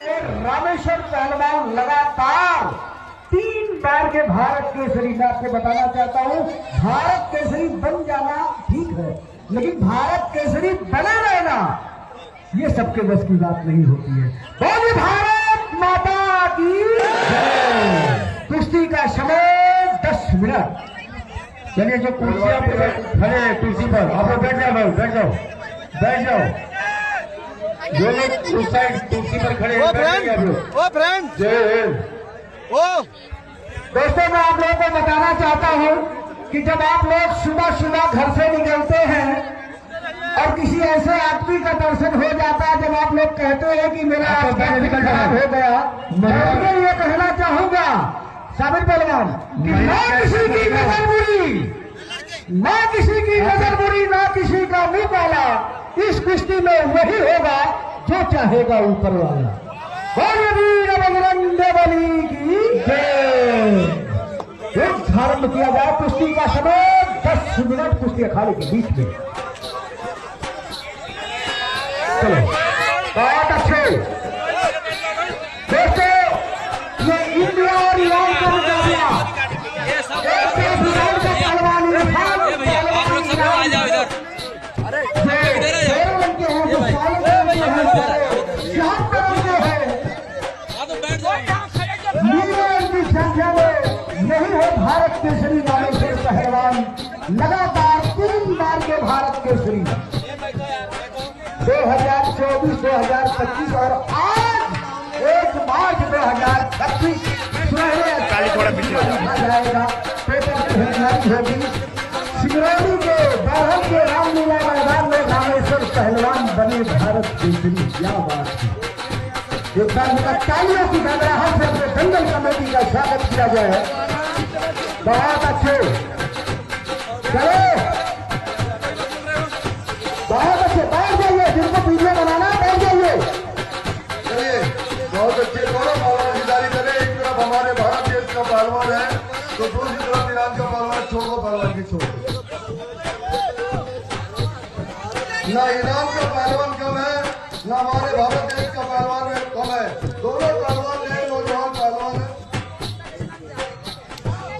रामेश्वर पहलवान लगातार 3 बार के भारत केसरी। मैं आपको बताना चाहता हूं, भारत केसरी बन जाना ठीक है, लेकिन भारत केसरी बने रहना ये सबके बस की बात नहीं होती है। बोलिए भारत माता की जय। कुश्ती का समय 10 मिनट। चलिए जो कुर्सियां खड़े कुर्सी पर आप लोग बैठ जाओ, बैठ जाओ, बैठ जाओ। जो लोग उस साइड कुर्सी पर खड़े हैं, दोस्तों मैं आप लोगों को बताना चाहता हूं कि जब आप लोग सुबह सुबह घर से निकलते हैं और किसी ऐसे आदमी का दर्शन हो जाता है, जब आप लोग कहते हैं कि मेरा खराब हो गया, मैं ये कहना चाहूंगा साबिर पहलवान कि ना किसी की नजर बुरी, ना किसी की नजर बुरी, ना किसी का मुंह काला, इस कुश्ती में वही होगा जो चाहेगा ऊपर वाला। बोलिए वीर बजरंग बली की जय। प्रारंभ किया जाए कुश्ती का समय 10 मिनट कुश्ती अखाड़े के बीच में। चलो बहुत अच्छे दोस्तों, ये इंडिया और ईरान का मुकाबला, पहलवान यही है भारत केसरी रामेश्वर पहलवान, लगातार 3 बार के भारत केसरी 2024, 2025 और आज 1 मार्च 2026 थोड़ा पीछे जाएगा। पेपर की हेडलाइन होगी, सिंगरौली के बरहम के रामलीला मैदान में रामेश्वर पहलवान बने भारत केसरी। क्या बात है, एक बार मेरा तालियों की गड़गड़ाहट से अपने दंगल कमेटी का स्वागत किया जाए। बहुत अच्छे, चलो बहुत अच्छे, बैठ जाइए, जिनको वीडियो बनाना बैठ जाइए। चलिए बहुत अच्छे, दोनों पहलवान जारी करें। एक तरफ हमारे भारत देश का पहलवान है तो दूसरी तरफ ईरान का पहलवान। छोड़ो पहलवान की छोड़ो, ना ईरान का पहलवान कम है ना हमारे भारत देश का पहलवान कम है। दोनों पहलवान नए नौजवान पहलवान है।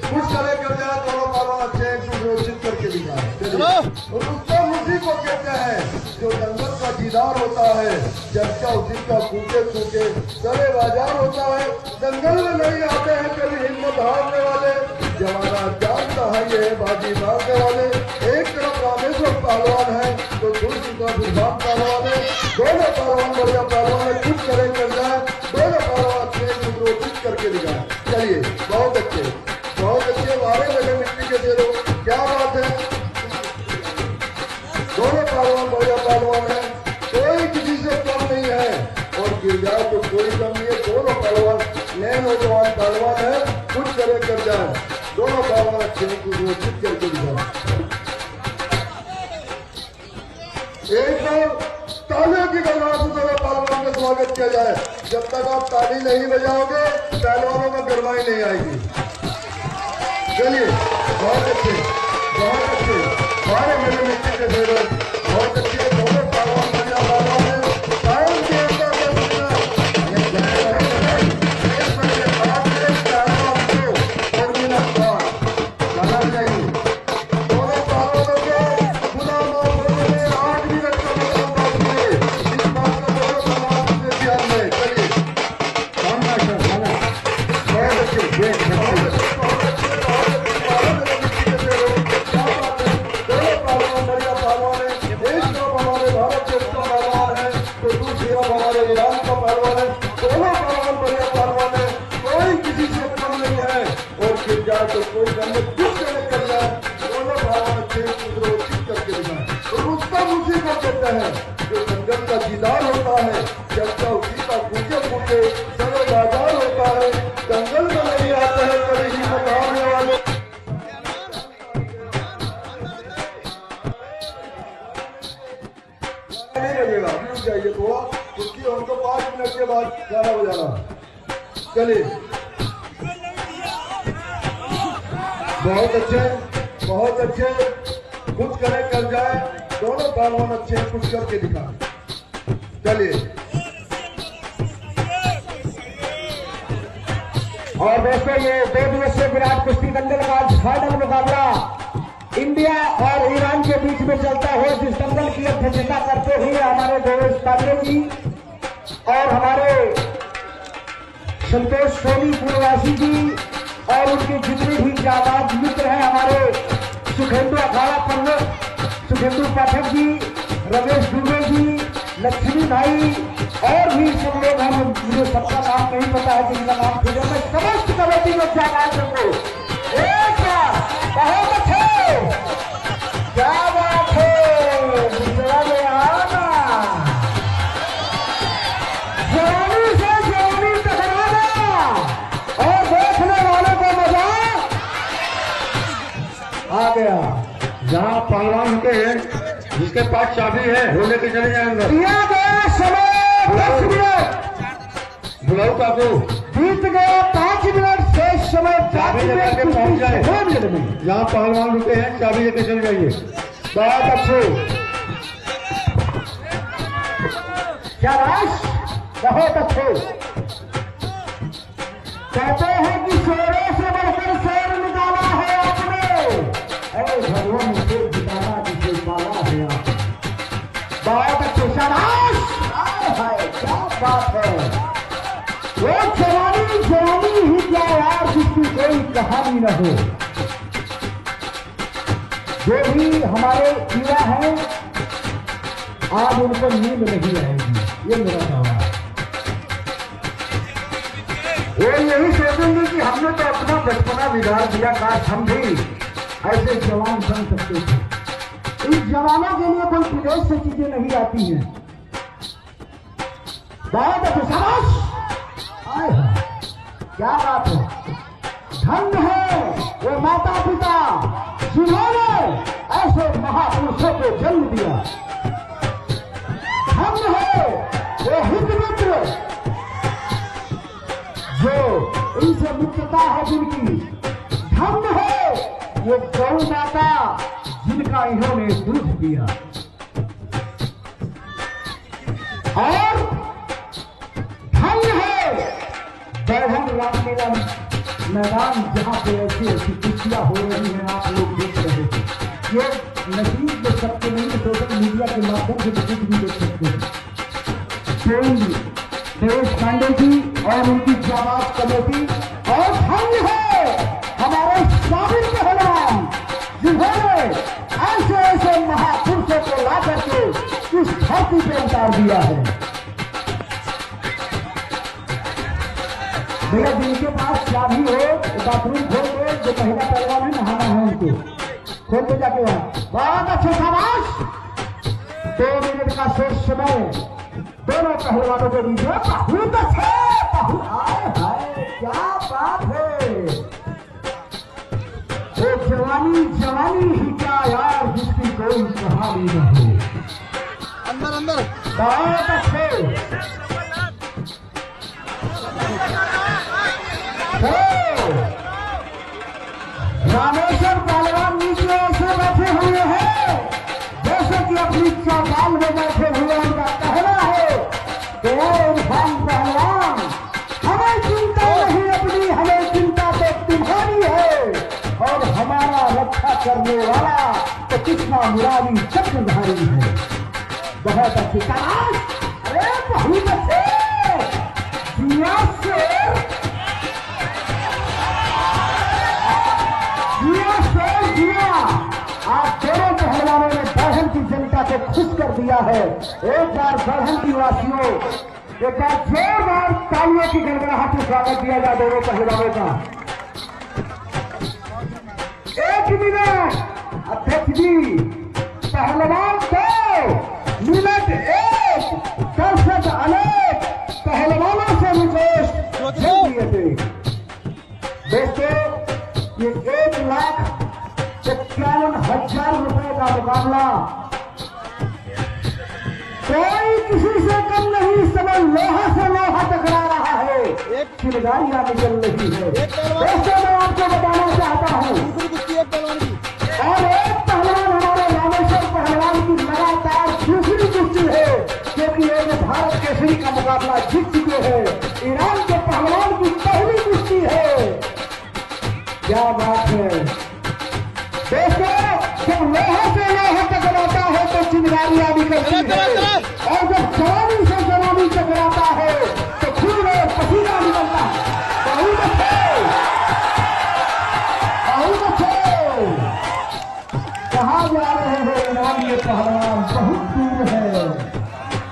कुछ करे कर जाए, दोनों पहलवान अच्छे हैं, कुछ घोषित करके दिखाए। रुस्तम उसी को कहते हैं जो दंगल का दीदार होता है, चर्चा उसी का कूके कूके चले बाजार होता है। दंगल में नहीं आते हैं कभी हिम्मत हारने वाले, जमाना जानता है ये बाजी मारने वाले। एक तरफ रामेश्वर पहलवान है तो दूसरी तरफ इरफान पहलवान है। दोनों पहलवान बढ़िया पहलवान है, कुछ करे कर जाए, दोनों पहलवान अच्छे घोषित करके दिखाए। चलिए बहुत अच्छे, बहुत अच्छे, मारे लगे मिट्टी के दे दो, क्या बात है। दोनों पहलवान बढ़िया पहलवान है, कोई किसी से कम नहीं है और गिर जाए तो कोई कम नहीं है। दोनों पहलवान नए नौजवान पहलवान है, कुछ करे कर जाए, दोनों पहलवान अच्छे को घोषित करके दिखाए। एक बार तालियों की गड़गड़ाहट से दोनों पहलवान का स्वागत किया जाए। जब तक आप ताली नहीं बजाओगे पहलवानों में गरमाई नहीं आएगी। चलिए बहुत अच्छे, बहुत अच्छे, सारे मेरे मिट्टी के फेवर बहुत अच्छे, दोनों पहलवान बढ़िया पहलवान है। टाइम के अंदर तो कोई गंदे कुछ कर जाए, दोनों भावना करके दिखाए। रुस्तम उसी को कहते हैं जो दंगल का दीदार होता है, चर्चा उसी का कूके कूके चलो बाजार होता है। दंगल में नहीं आते हैं कभी हिम्मत हारने वाले। नहीं लगेगा, रुक जाइए थोड़ा, क्योंकि हमको 5 मिनट के बाद गाना बजाना। चलिए बहुत अच्छे, बहुत अच्छे, कुछ करे कर जाए, दोनों पहलवान अच्छे, कुछ करके दिखा। चलिए और दोस्तों ये 2 दिवसीय विराट कुश्ती दंगल का फाइनल मुकाबला इंडिया और ईरान के बीच में चलता है, जिस दंगल की अध्यक्षता करते हुए हमारे देवेश पांडे जी और हमारे संतोष सोनी पूर्ववासी जी और उनके जितने भी जाबाज मित्र हैं, हमारे सुखेंदु अखाड़ा प्रमुख सुखेंदु पाठक जी, रमेश दुबे जी, लक्ष्मी भाई और भी सब लोग हैं। मुझे सबका नाम नहीं पता है, जिनका नाम फिर मैं समस्त कमेटी में जाबाज को एक बार बहुत अच्छे, क्या बात है, दूसरा में आना जवानी से जवानी टकराना और देखने वालों को मजा आ गया। जहाँ पहलवान होते हैं जिसके पास चाबी है वो लेके चले जाएंगे। दिया गया समय 10 मिनट, बुलाओ काकू, बीत गए 5 मिनट, शेष समय 5 चाबी लेकर के पहुंच जाए। मिनट। जहाँ पहलवान रुके हैं चाबी लेके चले जाइए। बहुत अच्छे, शाबाश, बहुत अच्छे। कहते हैं कि शेरों से बढ़कर शेर निकाला है आपने, भगवान से जिताना जिसे पाला है आपने। बहुत अच्छे, शाबाश, हाय हाय, क्या बात है। वो जवानी जवानी ही क्या यार, जिसकी कोई कहानी न हो। जो भी हमारे युवा हैं आज उनको नींद नहीं आएगी, ये मेरा सवाल है। वो यही सोचेंगे कि हमने तो अपना बचपना बिगाड़ दिया, काश हम भी ऐसे जवान बन सकते थे। इस जवानों के लिए कोई विदेश से चीजें नहीं आती हैं। बहुत अच्छे, शाबाश, हाय हाय, क्या बात है। धन्य है वो माता पिता जिन्होंने ऐसे महापुरुषों को जन्म दिया। धन्य है वो हित मित्र जो इनसे मित्रता है जिनकी। धन्य है वो गौ माता जिनका इन्होंने दूध दिया। और धन्य है बैठन रामलीला मैदान, जहां पे ऐसी ऐसी कुर्सियां हो रही हैं, आप लोग देख रहे थे। ये नसीब के सबके नहीं, सोशल मीडिया के माध्यम से कुछ भी देख सकते हैं। देवेश पांडे जी और उनकी जाबाज कमेटी, और धन्य है हमारे साबिर पहलवान जिन्होंने ऐसे ऐसे महापुरुषों को ला करके इस धरती पे उतार दिया है। भैया जिनके पास चाबी हो बाथरूम खोल के, जो पहला पहलवान है नहाना है उनको खोल के जाके वहां। बहुत अच्छे, शाबाश। 2 मिनट का शेष समय दोनों पहलवानों के बीच में। बहुत अच्छे, हाय हाय, क्या बात है। वो जवानी जवानी ही क्या यार, जिसकी कोई कहानी न हो। अंदर अंदर बहुत अच्छे। रामेश्वर पहलवान नीचे ऐसे बैठे हुए हैं जैसे कि अपनी चौपाल में बैठे हुए। उनका कहना है कि इरफान पहलवान, हमें चिंता नहीं अपनी, हमें चिंता तो तुम्हारी है, और हमारा रक्षा करने वाला तो कृष्णा मुरारी चक्रधारी है। बहुत अच्छी तलाश, अरे बहुत अच्छे, जिया से आप दोनों पहलवानों ने बढ़न की जनता को खुश कर दिया है। एक बार बढ़न की वासियों, एक बार जोरदार तालियों की गड़गड़ाहट से स्वागत किया जाए दोनों पहलवानों का। 1 मिनट अध्यक्ष जी, पहलवान 2 मिनट 1 दर्शक अनेक पहलवानों से रिक्वेस्ट दिए थे। दोस्तों ये 1,51,000 रुपए का मुकाबला कोई किसी से कम नहीं। इस समय लोहा से लोहा टकरा रहा है, एक चिंगारियां निकल रही है। दोस्तों मैं आपको बताना चाहता हूँ, और एक पहलवान हमारे रामेश्वर पहलवान की लगातार दूसरी कुश्ती है, क्योंकि ये भारत केसरी का मुकाबला जीत चुके हैं। ईरान के पहलवान की पहली कुश्ती है। क्या बात है दोस्तों, जब लोहा से लोहा टकराता है तो चिंगारियां निकलती है, और जब जवानी से जवानी टकराता है तो खून में पसीना निकलता है। बहुत अच्छे, बहुत अच्छे। कहाँ जा रहे हैं इनाम ये पहलवान, बहुत दूर है।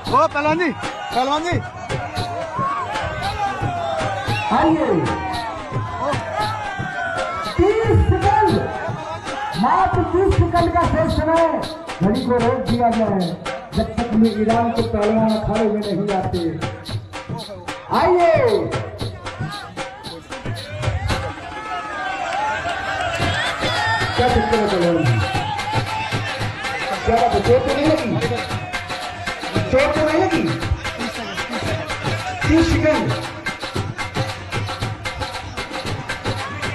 ओ पहलवान जी, पहलवान जी, आइए 30 सेकंड, मात्र 30 सेकंड का शेष समय, घड़ी को रोक दिया जाए जब तक ये ईरान के पहलवान अखाड़े में नहीं आते। आइए क्या दिक्कत है पहलवान जी? क्या बात है, चोट तो नहीं लगी? चोट तो नहीं लगी? 30 सेकंड।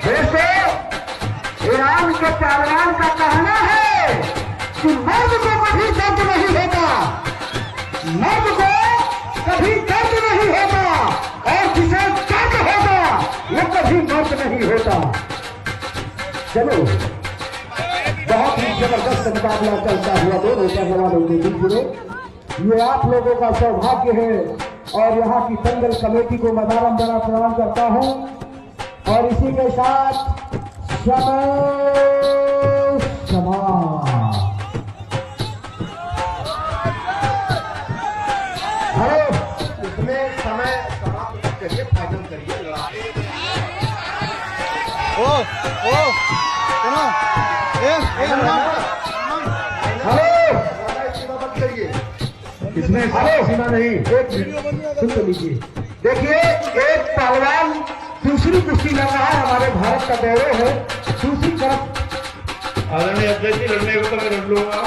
दोस्तों, ईरान के पहलवान का कहना है कि मर्द को कभी दर्द नहीं होता, मर्द को कभी दर्द नहीं होता, और जिसे दर्द होता वो कभी मर्द नहीं होता। चलो, बहुत ही जबरदस्त मुकाबला चलता हुआ दोनों पहलवानों के बीच में। ये आप लोगों का सौभाग्य है, और यहाँ की दंगल कमेटी को मैं बारंबार प्रणाम करता हूँ। और इसी के साथ इसमें समय समाप्त करिए, फाइनल करिए। ओ सुनो, मत करिए। इसमें सीमा नहीं। एक मिनट सुन तो लीजिए। देखिए, एक पहलवान दूसरी कुश्ती लड़ रहा है, हमारे भारत का गौरव है। दूसरी तरफ आदरणीय अध्यक्ष जी, लड़ने को तो मैं लड़ लूंगा।